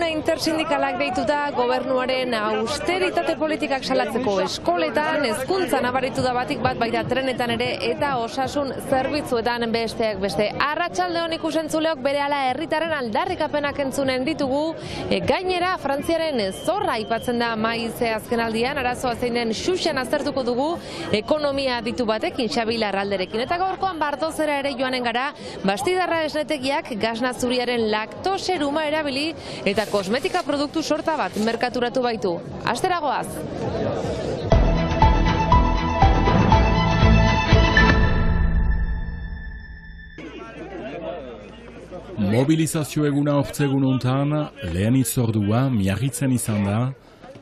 Eguna intersindikalak deituta gobernuaren austeritate politikak salatzeko eskoletan, hezkuntzan nabaritu da batik bat, baita trenetan ere eta osasun zerbitzuetan besteak beste. Arratsalde on ikusentzuleok berehala herritarren aldarrikapenak entzunen ditugu. Gainera Frantziaren zorra aipatzen da maize azkenaldian, arazoa zein den xuxen aztertuko dugu ekonomia ditu batekin Xabi Larralderekin. Eta gaurkoan Bardozera ere joanen gara, Bastidarra esnetegiak gasna zuriaren laktoseruma erabili eta kosmetika produktu sorta bat merkaturatu baitu. Asteragoaz! Mobilizazio eguna ortzegun hontan, lehen itzordua miarritzen izan da,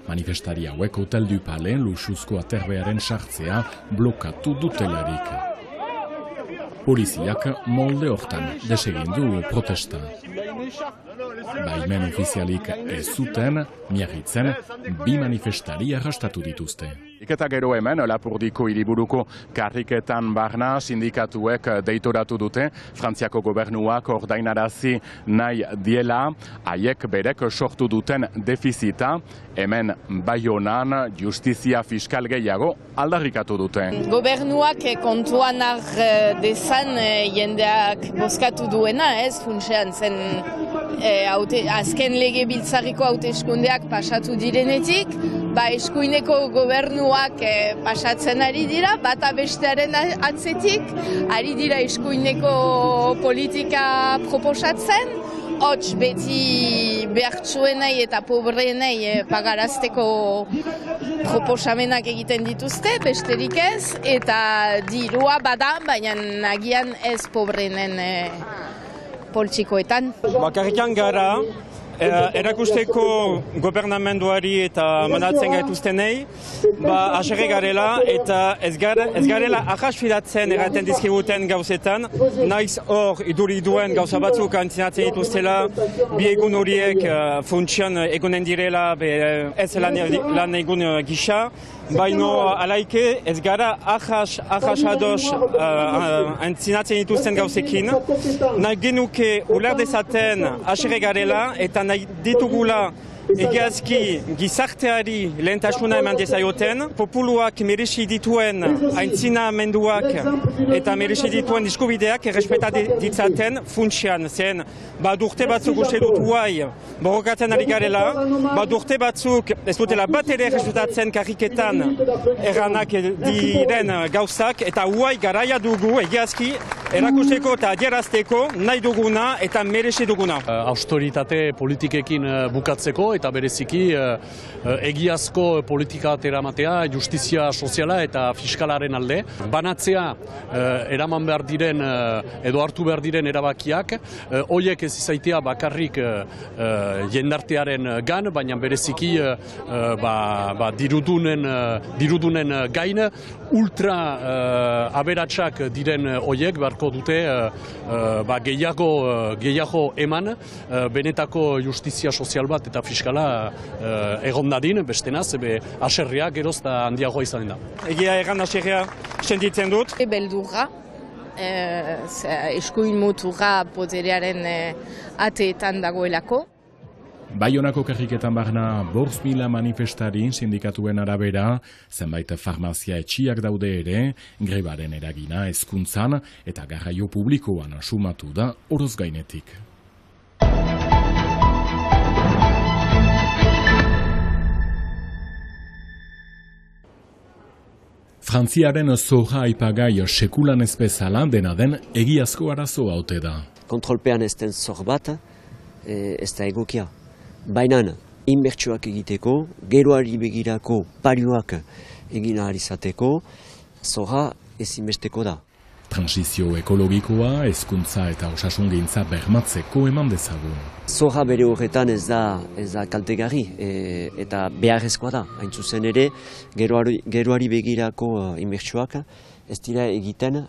manifestari hauek Hotel du Palais luxuzko aterbearen sartzea blokatu dutelarik. Poliziak molde hortan desegin du protesta. Baimen ofizialik ez zuten, miarritzen, bi manifestari arrastatu dituzte. Eta gero hemen, Lapurdiko hiriburuko karriketan barna sindikatuek deitoratu dute, Frantziako gobernuak ordainarazi nahi diela, haiek berek sortu duten defizita, hemen Baionan justizia fiskal gehiago aldarrikatu dute. Gobernuak kontuan har dezan jendeak bozkatu duena, ez funtsean zen azken legebiltzarriko hauteskundeak pasatu direnetik, eskuineko gobernuak pasatzen ari dira, bata bestearen atzetik, ari dira eskuineko politika proposatzen, hots beti behartsuenei eta pobreenei pagarazteko proposamenak egiten dituzte, besterik ez, eta dirua bada, baina agian ez pobreenen poltsikoetan. Bakarrikan gara, erakusteko gobernamenduari eta manatzen gaituztenei, haserre garela eta ez garela ahasfidatzen eraten dizkiguten gauzetan, naiz hor iduri duen gauza batzuk antzinatzen dituztela, bi egun horiek funtsian egonen direla ez lan egun gisa, baino alaike ez gara ahasados antzinatzen dituzten gauzekin, nahi genuke uler dezaten haserre garela eta nahi ditugula egiazki gizarteari lehentasuna eman dezaioten, populuak merezi dituen aintzinamenduak eta merezi dituen eskubideak errespeta ditzaten funtsian. Zen, urte batzuk uste dut huai borrokatzen ari garela, urte batzuk ez dutela bat ere errespetatzen karriketan erranak diren gauzak, eta huai garaia dugu egiazki erakusteko eta adierazteko nahi duguna eta merezi duguna. Austeritate politikekin bukatzeko eta bereziki egiazko politika eramatea, justizia soziala eta fiskalaren alde. Banatzea eraman behar diren edo hartu behar diren erabakiak, horiek ez izaitea bakarrik jendartearen gan, baina bereziki dirudunen gain, ultra aberatsak diren horiek beharko dute gehiago eman benetako justizia sozial bat eta fiskala egondadin, bestenaz, haserrea geroz da handiagoa izanen da. Egia egan haserrea sentitzen dut. Beldurra, eskuin muturra poderearen ateetan dagoelako. Baionako karriketan barna 5.000 manifestari sindikatuen arabera, zenbait farmazia etxiak daude ere, grebaren eragina hezkuntzan eta garraio publikoan sumatu da oroz gainetik. Frantziaren zorra aipagai sekulan ez bezala dena den egiazko arazoa ote da. Kontrolpean ez den zor bat, ez da egokia. Baina inbertsioak egiteko, geroari begirako parioak egin ahal izateko, zorra ezinbesteko da. Transizio ekologikoa, hezkuntza eta osasungintza bermatzeko eman dezagun. Zorra bere horretan ez da kaltegarri eta beharrezkoa da. Hain zuzen ere, geroari begirako inbertsioak ez dira egiten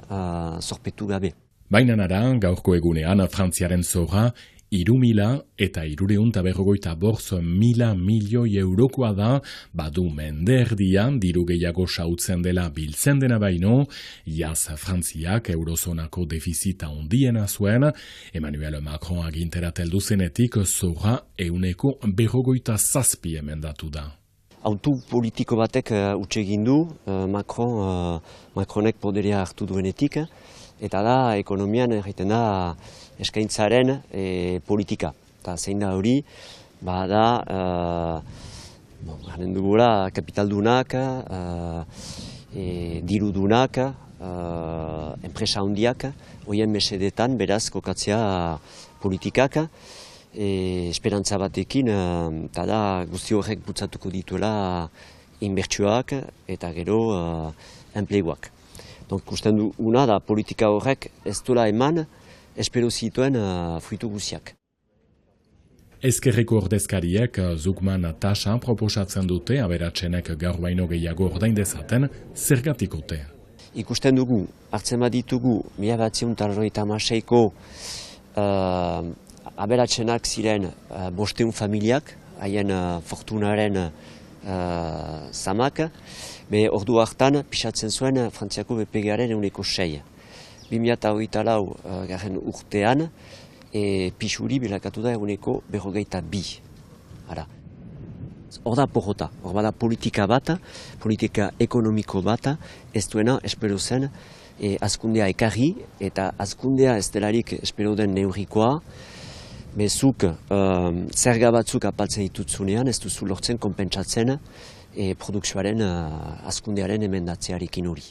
zorpetu gabe. Baina gaurko egunean Frantziaren zorra 3.000 eta 350.000 milioi eurokoa da, badu mende erdian diru gehiago sautzen dela biltzen dena baino, iaz Frantziak eurozonako defizita handiena zuen, Emmanuel Macron agintera heldu zenetik zorra 157 emendatu da. Autu politiko batek utxe egin du Macronek poderea hartu duenetik, eta da ekonomian egiten da eskaintzaren politika. Eta zein da hori, garen dugula kapitaldunak, dirudunak, enpresa handiak, horien mesedetan beraz kokatzea politikak, esperantza batekin, eta da guzti horrek bultzatuko dituela inbertsioak eta gero enpleguak. Ikusten duguna da politika horrek ez duela eman espero zituen fruitu guziak. Ezkerreko ordezkariek Zuckman tasa proposatzen dute aberatsenek gaur baino gehiago ordain dezaten zergatikote. Ikusten dugu, hartzen baditugu 1996ko aberatsenak ziren 500 familiak, haien fortunaren zamak, ordu hartan pisatzen zuen Frantziako BPG-aren 6%. 2024 garen urtean, pixuri bilakatu da 52%. Hor da porrota, hor bada politika bat, politika ekonomiko bat, ez duena espero zen azkundea ekarri, eta azkundea ez delarik espero den neurrikoa, bezuk zerga batzuk apaltzen ditutzunean, ez duzu lortzen konpentsatzen produkzioaren azkundearen emendatzearekin hori.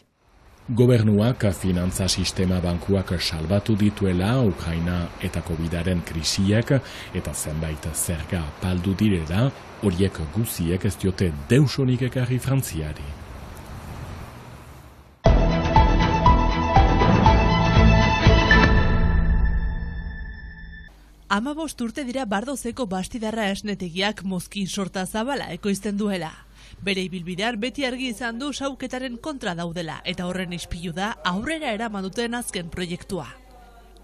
Gobernuak finantza sistema bankuak salbatu dituela Ukraina eta Covidaren krisiek eta zenbait zerga apaldu direla, horiek guziek ez diote deusonik ekarri Frantziari. Hamabost urte dira Bardozeko Bastidarra esnetegiak mozkin sorta zabala ekoizten duela. Bere ibilbidean beti argi izan du xauketaren kontra daudela, eta horren ispilu da aurrera eraman duten azken proiektua.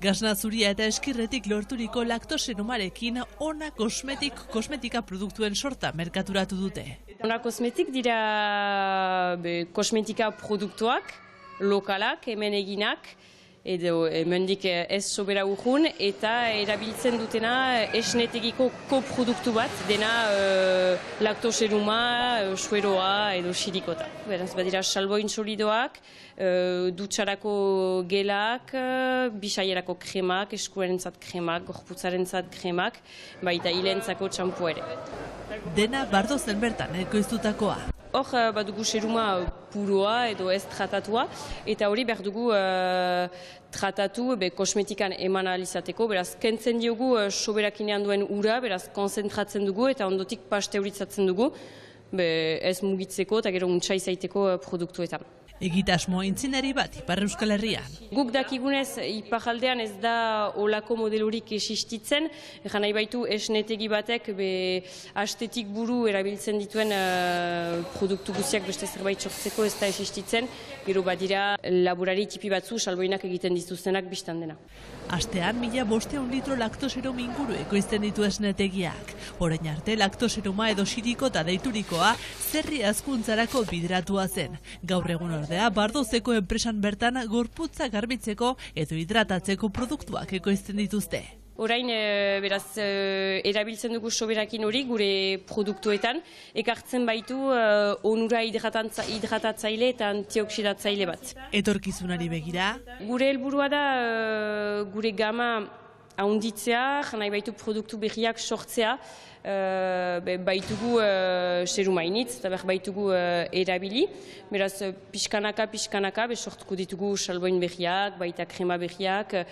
Gasna zuria eta eskirretik lorturiko laktosenumarekin Ona kosmetika produktuen sorta merkaturatu dute. Ona kosmetik dira kosmetika produktuak, lokalak, hemen eginak, edo hemendik ez sobera urrun, eta erabiltzen dutena esnetegiko koproduktu bat, dena laktoseruma, sueroa edo xirikota. Beraz, badira salboin solidoak, dutxarako gelak, bisaierako kremak, eskuarentzat kremak, gorputzarentzat kremak, baita hilentzako txampu ere. Dena Bardozen bertan ekoiztutakoa. Hor badugu seruma puroa edo ez tratatua, eta hori behar dugu tratatu kosmetikan eman alizateko, beraz kentzen diogu soberakinean duen ura, beraz konzentratzen dugu eta ondotik pasteuritzatzen dugu, ez mugitzeko eta gero untsa izaiteko produktuetan. Egitasmo aitzinari bat Ipar Euskal Herrian. Guk dakigunez iparraldean ez da olako modelorik existitzen, egan nahi baitu esnetegi batek astetik buru erabiltzen dituen produktu guziak beste zerbait sortzeko ez da existitzen, gero badira laborari tipi batzu salboinak egiten dituztenak biztan dena. Astean 1500 litro laktoserum inguru ekoizten ditu esnetegiak. Orain arte laktoseruma edo xirikota deiturikoa zerri hazkuntzarako bideratua zen. Gaur egun ordea Bardozeko enpresan bertan gorputza garbitzeko edo hidratatzeko produktuak ekoizten dituzte. Orain, beraz, erabiltzen dugu soberakin hori gure produktuetan, ekartzen baitu onura hidratatzaile eta antioksidatzaile bat. Etorkizunari begira? Gure helburua da gure gama haunditzea, janai baitu produktu berriak sortzea, baitugu serumainitz eta baitugu erabili. Beraz, pixkanaka, sortuko ditugu salboin berriak, baita krema berriak,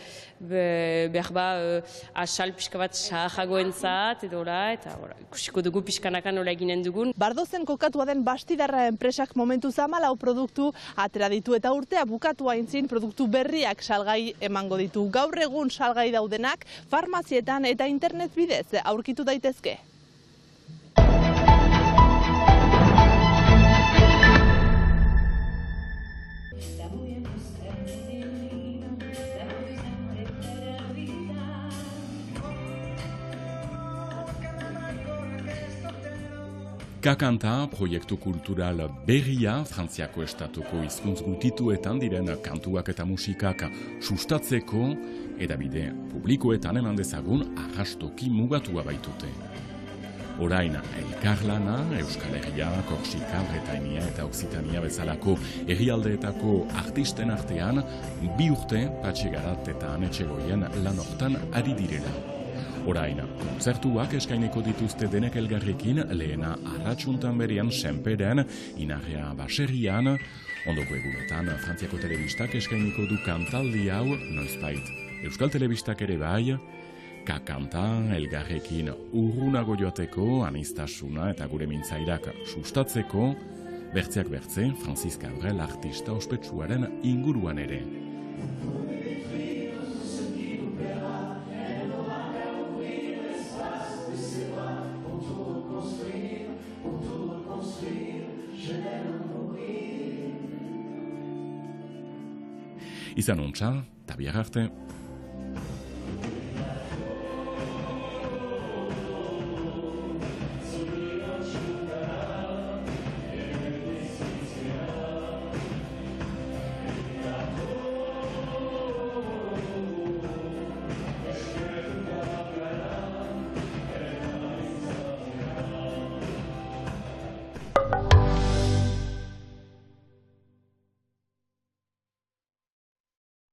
asal pixka bat sahagoentzat, eta ikusiko dugu pixkanaka nola eginen dugun. Bardozen kokatua den Bastidarra enpresak momentu 14 produktu atera ditu eta urtea bukatu aintzin produktu berriak salgai emango ditu. Gaur egun salgai daudenak farmazietan eta internet bidez aurkitu daitezke. Kakanta proiektu kultural berria Frantziako estatuko hizkuntz gutituetan diren kantuak eta musikak sustatzeko edabide publikoetan eman dezagun arrastoki mugatua baitute. Orain, elkarlana, Euskal Herria, Korsika, Bretainia eta Occitania bezalako herrialdeetako artisten artean 2 urte Patxigarat eta Anetxegoien lan hortan ari direla. Orain, kontzertuak eskaineko dituzte denek elgarrekin, lehena arratsuntan berian Senperen, Inarrea baserrian, ondoko egunetan Frantziako telebistak eskainiko du kantaldi hau, noizbait Euskal Telebistak ere bai, Kakanta, elgarrekin urrunago joateko, aniztasuna eta gure mintzairak sustatzeko, bertzeak bertze, Francis Cabrel artista ospetsuaren inguruan ere. Izan ontsa, tabiar arte.